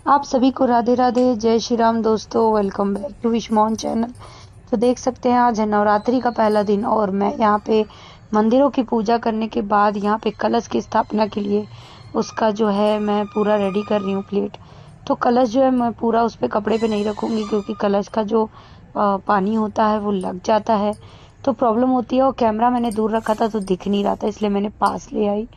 आप सभी को राधे राधे, जय श्री राम दोस्तों। Welcome back to Vishmohan channel. तो देख सकते हैं आज है नवरात्रि का पहला दिन और मैं यहाँ पे मंदिरों की पूजा करने के बाद यहाँ पे कलश की स्थापना के लिए उसका जो है मैं पूरा रेडी कर रही हूँ प्लेट। तो कलश जो है मैं पूरा उस पर कपड़े पे नहीं रखूँगी क्योंकि कलश का जो पानी होता है वो लग जाता है तो प्रॉब्लम होती है। और कैमरा मैंने दूर रखा था तो दिख नहीं रहा था, इसलिए मैंने पास ले आई।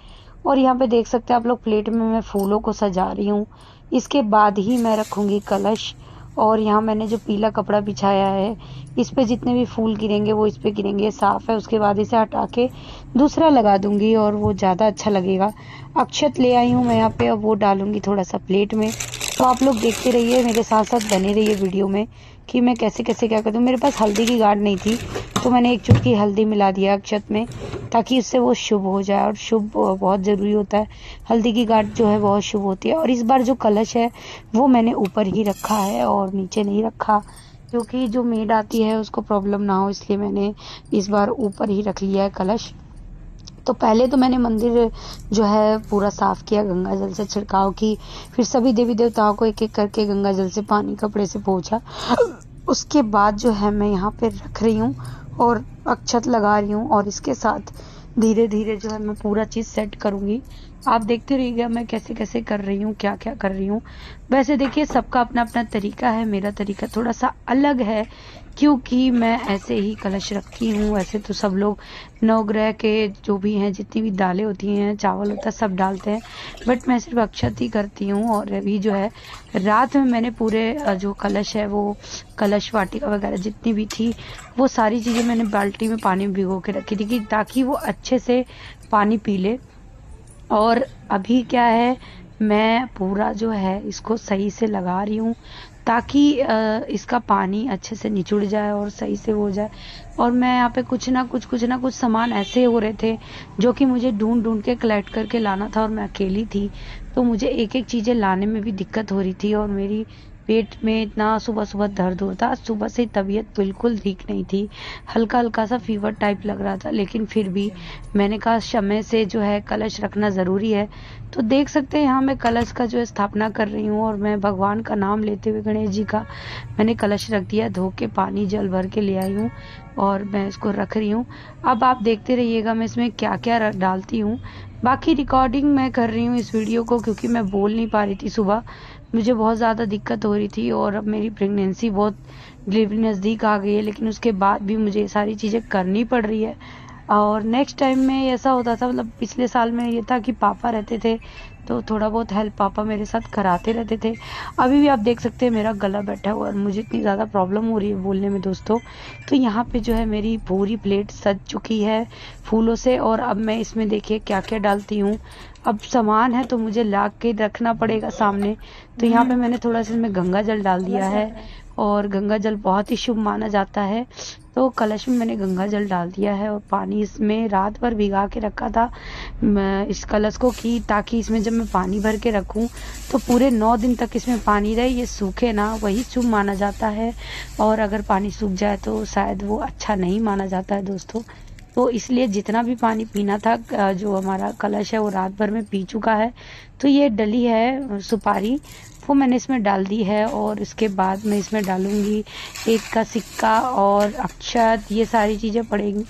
और यहाँ पे देख सकते हैं आप लोग, प्लेट में मैं फूलों को सजा रही हूँ। इसके बाद ही मैं रखूँगी कलश। और यहाँ मैंने जो पीला कपड़ा बिछाया है, इस पे जितने भी फूल गिरेंगे वो इस पे गिरेंगे, साफ है। उसके बाद इसे हटा के दूसरा लगा दूंगी और वो ज़्यादा अच्छा लगेगा। अक्षत ले आई हूँ मैं यहाँ पे, अब वो डालूंगी थोड़ा सा प्लेट में। तो आप लोग देखते रहिए, मेरे साथ साथ बने रहिए वीडियो में कि मैं कैसे कैसे क्या करती हूँ। मेरे पास हल्दी की गाढ़ नहीं थी तो मैंने एक चुटकी हल्दी मिला दिया अक्षत में, ताकि उससे वो शुभ हो जाए। और शुभ बहुत ज़रूरी होता है, हल्दी की गांठ जो है बहुत शुभ होती है। और इस बार जो कलश है वो मैंने ऊपर ही रखा है और नीचे नहीं रखा, क्योंकि जो मेड आती है उसको प्रॉब्लम ना हो, इसलिए मैंने इस बार ऊपर ही रख लिया है कलश। तो पहले तो मैंने मंदिर जो है पूरा साफ किया, गंगा जल से छिड़काव की, फिर सभी देवी देवताओं को एक एक करके गंगा जल से पानी कपड़े से पोंछा। उसके बाद जो है मैं यहाँ पे रख रही हूँ और अक्षत लगा रही हूँ। और इसके साथ धीरे धीरे जो है मैं पूरा चीज़ सेट करूँगी। आप देखते रहिएगा मैं कैसे कैसे कर रही हूँ, क्या क्या कर रही हूँ। वैसे देखिए, सबका अपना अपना तरीका है, मेरा तरीका थोड़ा सा अलग है क्योंकि मैं ऐसे ही कलश रखती हूँ। वैसे तो सब लोग नवग्रह के जो भी हैं, जितनी भी दालें होती हैं, चावल होता है, सब डालते हैं, बट मैं सिर्फ अक्षत ही करती हूँ। और अभी जो है रात में मैंने पूरे जो कलश है वो कलश वाटिका वगैरह जितनी भी थी वो सारी चीज़ें मैंने बाल्टी में पानी में भिगो के रखी थी कि ताकि वो अच्छे से पानी पी ले। और अभी क्या है, मैं पूरा जो है इसको सही से लगा रही हूँ ताकि इसका पानी अच्छे से निचुड़ जाए और सही से हो जाए। और मैं यहाँ पे कुछ ना कुछ सामान ऐसे हो रहे थे जो कि मुझे ढूंढ ढूंढ के कलेक्ट करके लाना था, और मैं अकेली थी तो मुझे एक एक चीज़ें लाने में भी दिक्कत हो रही थी। और मेरी पेट में इतना सुबह सुबह दर्द होता, सुबह से तबीयत बिल्कुल ठीक नहीं थी, हल्का हल्का सा फीवर टाइप लग रहा था, लेकिन फिर भी मैंने कहा समय से जो है कलश रखना ज़रूरी है। तो देख सकते हैं यहाँ मैं कलश का जो है स्थापना कर रही हूँ और मैं भगवान का नाम लेते हुए, गणेश जी का, मैंने कलश रख दिया, धो के पानी जल भर के ले आई हूँ और मैं इसको रख रही हूँ। अब आप देखते रहिएगा मैं इसमें क्या क्या डालती हूँ। बाकी रिकॉर्डिंग मैं कर रही हूँ इस वीडियो को क्योंकि मैं बोल नहीं पा रही थी सुबह, मुझे बहुत ज़्यादा दिक्कत हो रही थी। और अब मेरी प्रेगनेंसी बहुत, डिलीवरी नज़दीक आ गई है, लेकिन उसके बाद भी मुझे ये सारी चीज़ें करनी पड़ रही है। और नेक्स्ट टाइम में ऐसा होता था, मतलब पिछले साल में ये था कि पापा रहते थे तो थोड़ा बहुत हेल्प पापा मेरे साथ कराते रहते थे। अभी भी आप देख सकते हैं मेरा गला बैठा हुआ है, मुझे इतनी ज़्यादा प्रॉब्लम हो रही है बोलने में दोस्तों। तो यहाँ पे जो है मेरी पूरी प्लेट सज चुकी है फूलों से। और अब मैं इसमें देखिए क्या क्या डालती हूँ। अब सामान है तो मुझे ला के रखना पड़ेगा सामने। तो यहाँ पे मैंने थोड़ा सा इसमें गंगा जल डाल दिया है और गंगा जल बहुत ही शुभ माना जाता है, तो कलश में मैंने गंगा जल डाल दिया है। और पानी इसमें रात भर भिगा के रखा था मैं इस कलश को, कि ताकि इसमें जब मैं पानी भर के रखूं तो पूरे 9 दिन तक इसमें पानी रहे, ये सूखे ना, वही शुभ माना जाता है। और अगर पानी सूख जाए तो शायद वो अच्छा नहीं माना जाता है दोस्तों। तो इसलिए जितना भी पानी पीना था, जो हमारा कलश है वो रात भर में पी चुका है। तो ये डली है सुपारी, वो मैंने इसमें डाल दी है। और इसके बाद मैं इसमें डालूंगी एक का सिक्का और अक्षत, ये सारी चीज़ें पड़ेंगी।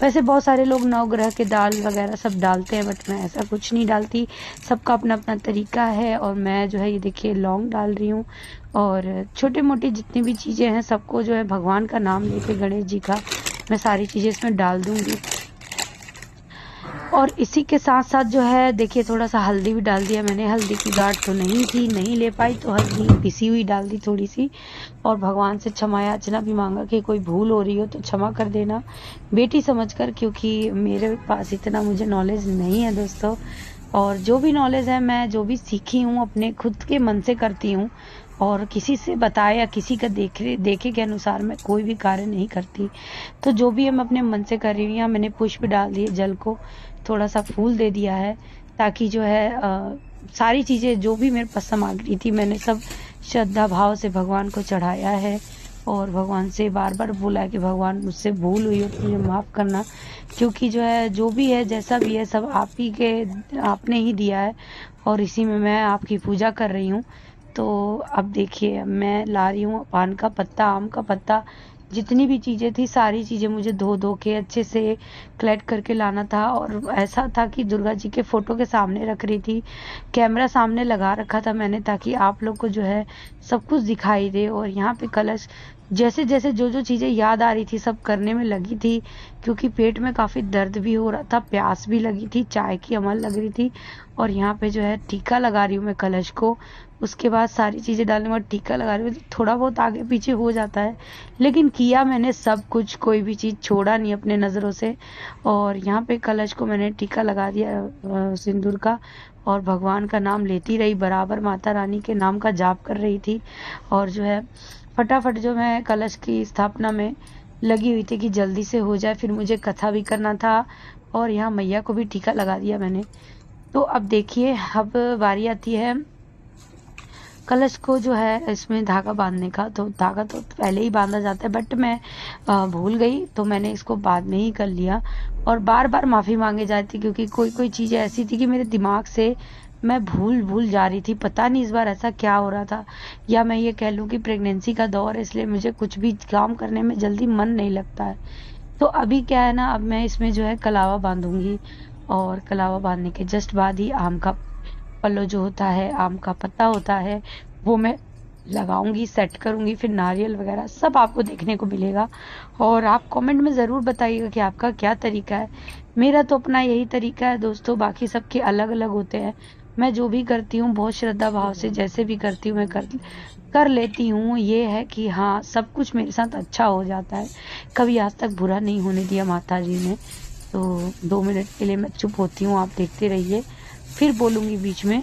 वैसे बहुत सारे लोग नवग्रह के दाल वगैरह सब डालते हैं, बट मैं ऐसा कुछ नहीं डालती, सबका अपना अपना तरीका है। और मैं जो है ये देखिए लौंग डाल रही हूँ और छोटे मोटे जितनी भी चीज़ें हैं सबको जो है भगवान का नाम लेके, गणेश जी का, मैं सारी चीज़ें इसमें डाल दूंगी। और इसी के साथ साथ जो है देखिए थोड़ा सा हल्दी भी डाल दिया मैंने। हल्दी की गांठ तो नहीं थी, नहीं ले पाई, तो हल्दी पिसी हुई डाल दी थोड़ी सी। और भगवान से क्षमा याचना भी मांगा कि कोई भूल हो रही हो तो क्षमा कर देना बेटी समझकर, क्योंकि मेरे पास इतना मुझे नॉलेज नहीं है दोस्तों। और जो भी नॉलेज है, मैं जो भी सीखी हूँ अपने खुद के मन से करती हूँ, और किसी से बताया या किसी का देखे के अनुसार मैं कोई भी कार्य नहीं करती। तो जो भी हम अपने मन से कर रही हूँ, यहाँ मैंने पुष्प डाल दिए, जल को थोड़ा सा फूल दे दिया है, ताकि जो है सारी चीज़ें जो भी मेरे पास सामग्री थी मैंने सब श्रद्धा भाव से भगवान को चढ़ाया है। और भगवान से बार बार बोला है कि भगवान मुझसे भूल हुई हो तो मुझे माफ़ करना, क्योंकि जो है जो भी है जैसा भी है सब आप ही के, आपने ही दिया है और इसी में मैं आपकी पूजा कर रही हूँ। तो अब देखिए मैं ला रही हूँ पान का पत्ता, आम का पत्ता, जितनी भी चीज़ें थी सारी चीज़ें मुझे धो धो के अच्छे से कलेक्ट करके लाना था। और ऐसा था कि दुर्गा जी के फोटो के सामने रख रही थी, कैमरा सामने लगा रखा था मैंने, ताकि आप लोग को जो है सब कुछ दिखाई दे। और यहाँ पे कलश जैसे जैसे जो जो चीज़ें याद आ रही थी सब करने में लगी थी, क्योंकि पेट में काफ़ी दर्द भी हो रहा था, प्यास भी लगी थी, चाय की अमल लग रही थी। और यहाँ पे जो है टीका लगा रही हूँ मैं कलश को। उसके बाद सारी चीज़ें डालने के बाद टीका लगा रही हूँ। थोड़ा बहुत आगे पीछे हो जाता है, लेकिन किया मैंने सब कुछ, कोई भी चीज़ छोड़ा नहीं अपने नज़रों से। और यहाँ पे कलश को मैंने टीका लगा दिया सिंदूर का, और भगवान का नाम लेती रही, बराबर माता रानी के नाम का जाप कर रही थी। और जो है फटाफट जो मैं कलश की स्थापना में लगी हुई थी कि जल्दी से हो जाए, फिर मुझे कथा भी करना था। और यहाँ मैया को भी टीका लगा दिया मैंने। तो अब देखिए अब बारी आती है कलश को जो है इसमें धागा बांधने का। तो धागा तो पहले ही बांधा जाता है, बट मैं भूल गई, तो मैंने इसको बाद में ही कर लिया। और बार बार माफ़ी मांगे जा रही थी, क्योंकि कोई कोई चीज़ें ऐसी थी कि मेरे दिमाग से मैं भूल जा रही थी। पता नहीं इस बार ऐसा क्या हो रहा था, या मैं ये कह लूँ कि प्रेगनेंसी का दौर है, इसलिए मुझे कुछ भी काम करने में जल्दी मन नहीं लगता है। तो अभी क्या है ना, अब मैं इसमें जो है कलावा बांधूंगी, और कलावा बांधने के जस्ट बाद ही आम का पल्लो जो होता है, आम का पत्ता होता है, वो मैं लगाऊंगी, सेट करूंगी, फिर नारियल वगैरह सब आपको देखने को मिलेगा। और आप कमेंट में ज़रूर बताइएगा कि आपका क्या तरीका है। मेरा तो अपना यही तरीका है दोस्तों, बाकी सबके अलग अलग होते हैं। मैं जो भी करती हूँ बहुत श्रद्धा भाव से, जैसे भी करती हूँ मैं कर लेती हूँ। ये है कि हाँ, सब कुछ मेरे साथ अच्छा हो जाता है, कभी आज तक बुरा नहीं होने दिया माता जी ने। तो 2 मिनट के लिए मैं चुप होती हूँ, आप देखते रहिए, फिर बोलूँगी बीच में।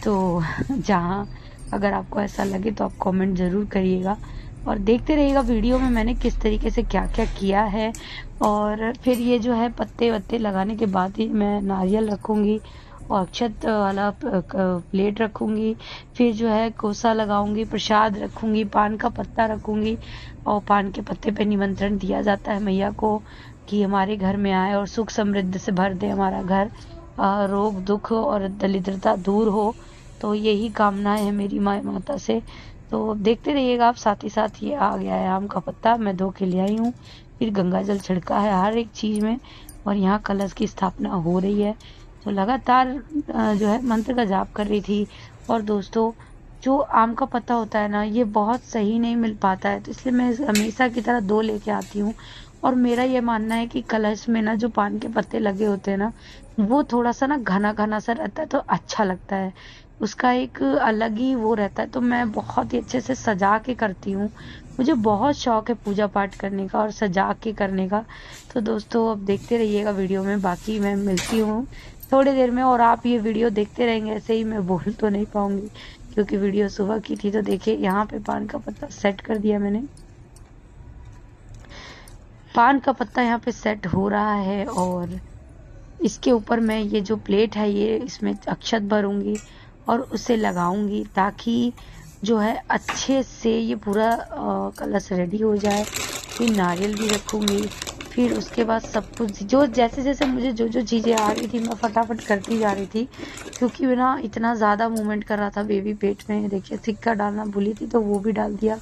तो जहाँ अगर आपको ऐसा लगे तो आप कमेंट ज़रूर करिएगा, और देखते रहिएगा वीडियो में मैंने किस तरीके से क्या क्या किया है। और फिर ये जो है पत्ते वत्ते लगाने के बाद ही मैं नारियल रखूँगी, और अक्षत वाला प्लेट रखूँगी, फिर जो है कोसा लगाऊंगी, प्रसाद रखूँगी, पान का पत्ता रखूँगी। और पान के पत्ते पे निमंत्रण दिया जाता है मैया को कि हमारे घर में आए और सुख समृद्धि से भर दे हमारा घर, रोग दुख और दरिद्रता दूर हो। तो यही कामनाएं है मेरी माता से। तो देखते रहिएगा आप। साथ ही साथ ये आ गया है आम का पत्ता, मैं धो के ले आई हूँ, फिर गंगा जल छिड़का है हर एक चीज़ में, और यहाँ कलश की स्थापना हो रही है। तो लगातार जो है मंत्र का जाप कर रही थी। और दोस्तों जो आम का पत्ता होता है ना, ये बहुत सही नहीं मिल पाता है, तो इसलिए मैं हमेशा की तरह 2 लेके आती हूँ। और मेरा ये मानना है कि कलश में ना जो पान के पत्ते लगे होते हैं ना, वो थोड़ा सा ना घना घना सा रहता है, तो अच्छा लगता है, उसका एक अलग ही वो रहता है। तो मैं बहुत ही अच्छे से सजा के करती हूँ, मुझे बहुत शौक है पूजा पाठ करने का और सजा के करने का। तो दोस्तों अब देखते रहिएगा वीडियो में, बाकी मैं मिलती हूँ थोड़ी देर में। और आप ये वीडियो देखते रहेंगे, ऐसे ही मैं बोल तो नहीं पाऊंगी क्योंकि वीडियो सुबह की थी। तो देखिए यहाँ पे पान का पत्ता सेट कर दिया मैंने, पान का पत्ता यहाँ पे सेट हो रहा है। और इसके ऊपर मैं ये जो प्लेट है ये इसमें अक्षत भरूंगी और उसे लगाऊंगी, ताकि जो है अच्छे से ये पूरा कलश रेडी हो जाए। फिर नारियल भी रखूंगी, फिर उसके बाद सब कुछ जो जैसे जैसे मुझे जो जो चीज़ें आ रही थी मैं फटाफट करती जा रही थी, क्योंकि मैं ना इतना ज़्यादा मूवमेंट कर रहा था बेबी पेट में। देखिए सिक्का डालना भूली थी तो वो भी डाल दिया,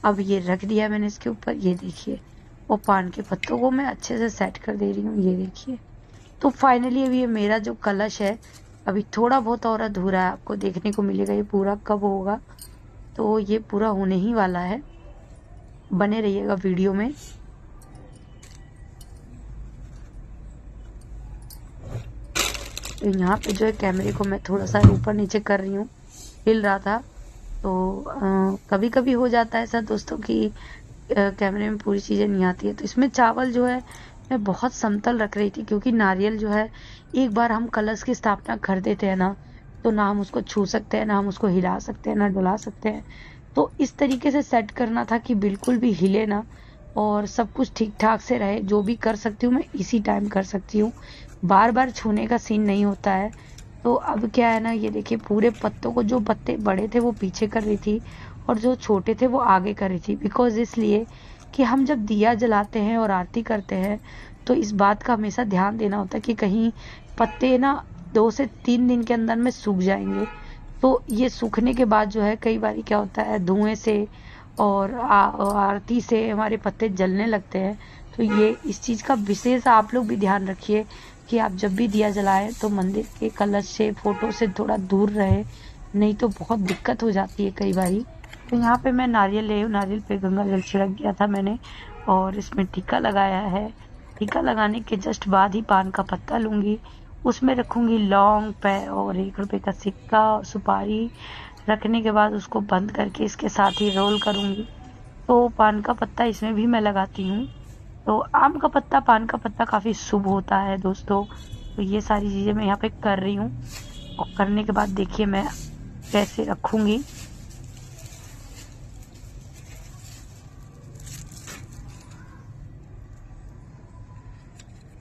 अब ये रख दिया मैंने इसके ऊपर, ये देखिए। और पान के पत्तों को मैं अच्छे से सेट कर दे रही हूँ, ये देखिए। तो फाइनली अभी ये मेरा जो कलश है अभी थोड़ा बहुत और अधूरा है, आपको देखने को मिलेगा ये पूरा कब होगा। तो ये पूरा होने ही वाला है, बने रहिएगा वीडियो में। तो यहाँ पे जो है कैमरे को मैं थोड़ा सा ऊपर नीचे कर रही हूँ, हिल रहा था। तो कभी कभी हो जाता है ऐसा दोस्तों कि कैमरे में पूरी चीज़ें नहीं आती है। तो इसमें चावल जो है मैं बहुत समतल रख रही थी, क्योंकि नारियल जो है एक बार हम कलश की स्थापना कर देते हैं ना, तो ना हम उसको छू सकते हैं, ना हम उसको हिला सकते हैं, ना डुला सकते हैं। तो इस तरीके से सेट करना था कि बिल्कुल भी हिले ना और सब कुछ ठीक ठाक से रहे। जो भी कर सकती हूँ मैं इसी टाइम कर सकती हूँ, बार बार छूने का सीन नहीं होता है। तो अब क्या है ना, ये देखिए पूरे पत्तों को, जो पत्ते बड़े थे वो पीछे कर रही थी और जो छोटे थे वो आगे कर रही थी। बिकॉज इसलिए कि हम जब दिया जलाते हैं और आरती करते हैं तो इस बात का हमेशा ध्यान देना होता है कि कहीं पत्ते ना 2 से 3 दिन के अंदर में सूख जाएंगे। तो ये सूखने के बाद जो है कई बार क्या होता है, धुएं से और आरती से हमारे पत्ते जलने लगते हैं। तो ये इस चीज़ का विशेष आप लोग भी ध्यान रखिए कि आप जब भी दिया जलाएं तो मंदिर के कलश से, फोटो से थोड़ा दूर रहे, नहीं तो बहुत दिक्कत हो जाती है कई बारी। तो यहाँ पे मैं नारियल ले, नारियल पे गंगा जल छिड़क दिया था मैंने और इसमें टीका लगाया है। टीका लगाने के जस्ट बाद ही पान का पत्ता लूँगी, उसमें रखूँगी लौंग पे और 1 रुपए का सिक्का और सुपारी। रखने के बाद उसको बंद करके इसके साथ ही रोल करूँगी। तो पान का पत्ता इसमें भी मैं लगाती हूँ। तो आम का पत्ता, पान का पत्ता काफ़ी शुभ होता है दोस्तों। तो ये सारी चीज़ें मैं यहाँ पे कर रही हूँ और करने के बाद देखिए मैं कैसे रखूँगी।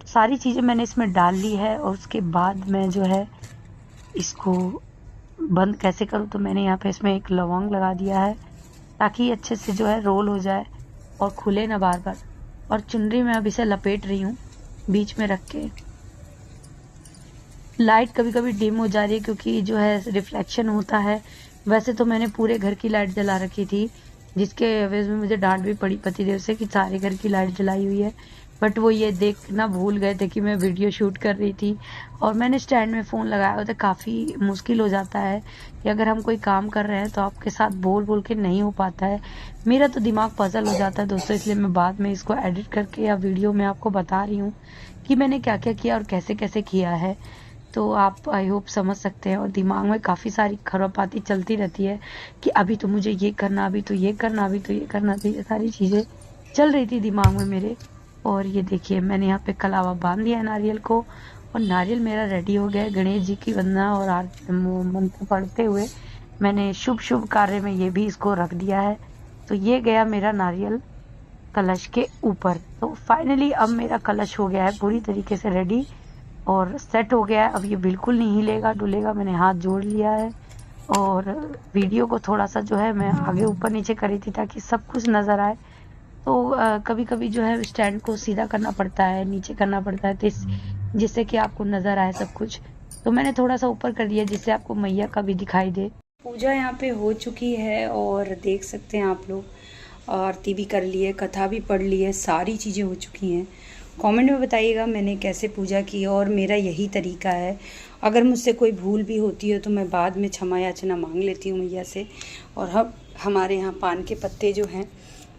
सारी चीज़ें मैंने इसमें डाल ली है और उसके बाद मैं जो है इसको बंद कैसे करूँ, तो मैंने यहाँ पे इसमें एक लौंग लगा दिया है ताकि अच्छे से जो है रोल हो जाए और खुले ना बार बार। और चुनरी में अब इसे लपेट रही हूँ बीच में रख के। लाइट कभी कभी डिम हो जा रही है क्योंकि जो है रिफ्लेक्शन होता है। वैसे तो मैंने पूरे घर की लाइट जला रखी थी, जिसके एवज में मुझे डांट भी पड़ी पतिदेव से कि सारे घर की लाइट जलाई हुई है, बट वो ये देखना भूल गए थे कि मैं वीडियो शूट कर रही थी और मैंने स्टैंड में फ़ोन लगाया हुआ था। काफ़ी मुश्किल हो जाता है कि अगर हम कोई काम कर रहे हैं तो आपके साथ बोल बोल के नहीं हो पाता है। मेरा तो दिमाग पजल हो जाता है दोस्तों, इसलिए मैं बाद में इसको एडिट करके या वीडियो में आपको बता रही हूँ कि मैंने क्या क्या किया और कैसे कैसे किया है। तो आप आई होप समझ सकते हैं। और दिमाग में काफ़ी सारी खुरापाती चलती रहती है कि अभी तो मुझे ये करना, अभी तो ये करना, अभी तो ये करना, तो ये सारी चीज़ें चल रही थी दिमाग में मेरे। और ये देखिए मैंने यहाँ पे कलावा बांध दिया है नारियल को और नारियल मेरा रेडी हो गया है। गणेश जी की वंदना और मंत्र पढ़ते हुए मैंने शुभ शुभ कार्य में ये भी इसको रख दिया है। तो ये गया मेरा नारियल कलश के ऊपर। तो फाइनली अब मेरा कलश हो गया है पूरी तरीके से रेडी और सेट हो गया है। अब ये बिल्कुल नहीं हिलेगा डुलेगा। मैंने हाथ जोड़ लिया है और वीडियो को थोड़ा सा जो है मैं आगे ऊपर नीचे करी थी ताकि सब कुछ नज़र आए। तो कभी कभी जो है स्टैंड को सीधा करना पड़ता है, नीचे करना पड़ता है, तो जिससे कि आपको नज़र आए सब कुछ। तो मैंने थोड़ा सा ऊपर कर दिया जिससे आपको मैया का भी दिखाई दे। पूजा यहाँ पे हो चुकी है और देख सकते हैं आप लोग, आरती भी कर ली है, कथा भी पढ़ ली है, सारी चीज़ें हो चुकी हैं। कमेंट में बताइएगा मैंने कैसे पूजा की और मेरा यही तरीका है। अगर मुझसे कोई भूल भी होती है तो मैं बाद में क्षमा याचना मांग लेती हूँ मैया से। और हमारे यहाँ पान के पत्ते जो हैं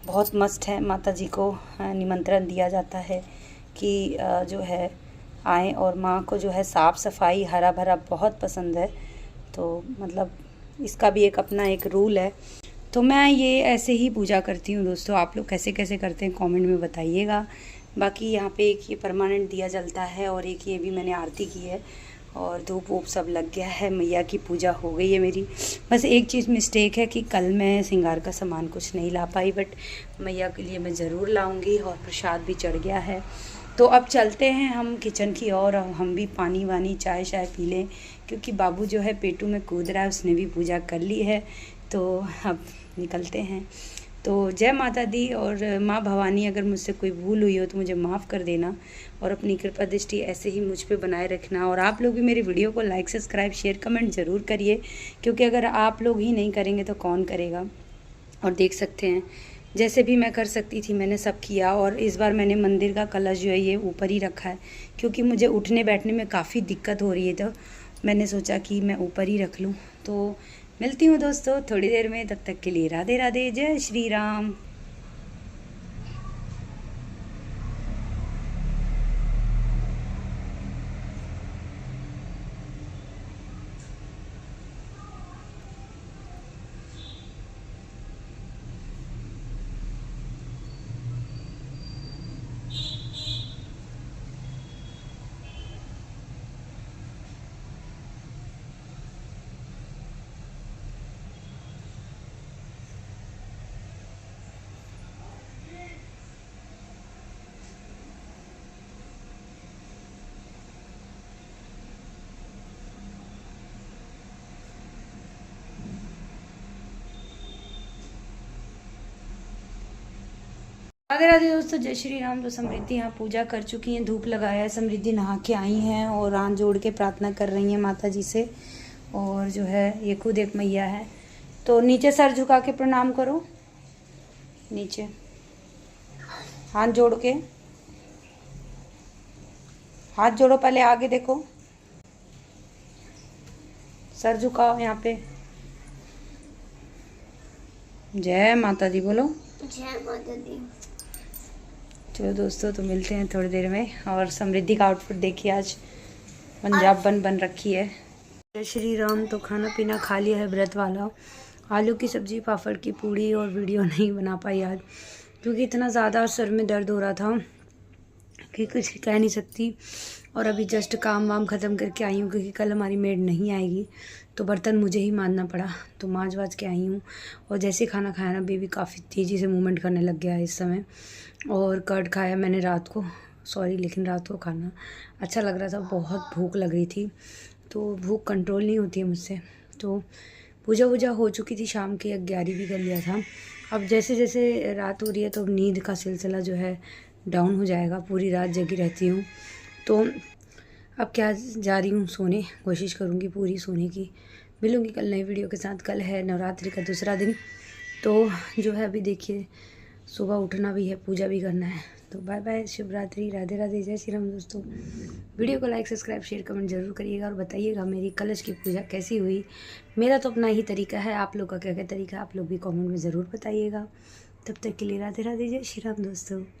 बहुत मस्त है। माता जी को निमंत्रण दिया जाता है कि जो है आएँ और माँ को जो है साफ़ सफाई हरा भरा बहुत पसंद है। तो मतलब इसका भी एक अपना एक रूल है। तो मैं ये ऐसे ही पूजा करती हूँ दोस्तों। आप लोग कैसे कैसे करते हैं कमेंट में बताइएगा। बाकी यहाँ पे एक ये परमानेंट दिया जलता है और एक ये भी मैंने आरती की है और धूप वूप सब लग गया है। मैया की पूजा हो गई है मेरी। बस एक चीज़ मिस्टेक है कि कल मैं श्रृंगार का सामान कुछ नहीं ला पाई, बट मैया के लिए मैं ज़रूर लाऊंगी और प्रसाद भी चढ़ गया है। तो अब चलते हैं हम किचन की ओर और हम भी पानी वानी चाय शाय पी लें, क्योंकि बाबू जो है पेटू में कूद रहा है, उसने भी पूजा कर ली है। तो अब निकलते हैं। तो जय माता दी और माँ भवानी, अगर मुझसे कोई भूल हुई हो तो मुझे माफ़ कर देना और अपनी कृपा दृष्टि ऐसे ही मुझ पे बनाए रखना। और आप लोग भी मेरी वीडियो को लाइक सब्सक्राइब शेयर कमेंट ज़रूर करिए, क्योंकि अगर आप लोग ही नहीं करेंगे तो कौन करेगा। और देख सकते हैं जैसे भी मैं कर सकती थी मैंने सब किया। और इस बार मैंने मंदिर का कलश जो है ये ऊपर ही रखा है, क्योंकि मुझे उठने बैठने में काफ़ी दिक्कत हो रही है, तो मैंने सोचा कि मैं ऊपर ही रख लूँ। तो मिलती हूँ दोस्तों थोड़ी देर में, तब तक के लिए राधे राधे, जय श्री राम। राधे राधे दोस्तों, जय श्री राम। तो समृद्धि यहाँ पूजा कर चुकी हैं, धूप लगाया है, समृद्धि नहा के आई हैं और हाथ जोड़ के प्रार्थना कर रही हैं माता जी से। और जो है ये खुद एक मैया है। तो नीचे सर झुका के प्रणाम करो, नीचे हाथ जोड़ के, हाथ जोड़ो, पहले आगे देखो, सर झुकाओ यहाँ पे। जय माता दी बोलो। जय माता दी। चलो दोस्तों, तो मिलते हैं थोड़ी देर में। और समृद्धि का आउटफिट देखिए, आज पंजाब बन रखी है। जय श्री राम। तो खाना पीना खा लिया है व्रत वाला। आलू की सब्ज़ी, पापड़ की पूड़ी, और वीडियो नहीं बना पाई आज क्योंकि इतना ज़्यादा सर में दर्द हो रहा था कि कुछ कह नहीं सकती। और अभी जस्ट काम वाम ख़त्म करके आई हूँ क्योंकि कल हमारी मेड नहीं आएगी, तो बर्तन मुझे ही मांजना पड़ा। तो मांज वाज के आई हूँ। और जैसे खाना खाया ना, बेबी काफ़ी तेज़ी से मूवमेंट करने लग गया है इस समय। और कर्ड खाया मैंने रात को, लेकिन रात को खाना अच्छा लग रहा था, बहुत भूख लग रही थी, तो भूख कंट्रोल नहीं होती है मुझसे। तो पूजा वूजा हो चुकी थी शाम की, 11 भी कर लिया था। अब जैसे जैसे रात हो रही है तो नींद का सिलसिला जो है डाउन हो जाएगा। पूरी रात जगी रहती हूँ, तो अब क्या, जा रही हूँ सोने, कोशिश करूँगी पूरी सोने की। मिलूँगी कल नई वीडियो के साथ। कल है नवरात्रि का दूसरा दिन, तो जो है अभी देखिए सुबह उठना भी है, पूजा भी करना है। तो बाय बाय, शुभ रात्रि, राधे राधे, जय श्री राम दोस्तों। वीडियो को लाइक, सब्सक्राइब, शेयर, कमेंट जरूर करिएगा और बताइएगा मेरी कलश की पूजा कैसी हुई। मेरा तो अपना ही तरीका है, आप लोग का क्या क्या तरीका है आप लोग भी कमेंट में ज़रूर बताइएगा। तब तक के लिए राधे राधे, जय श्री राम दोस्तों।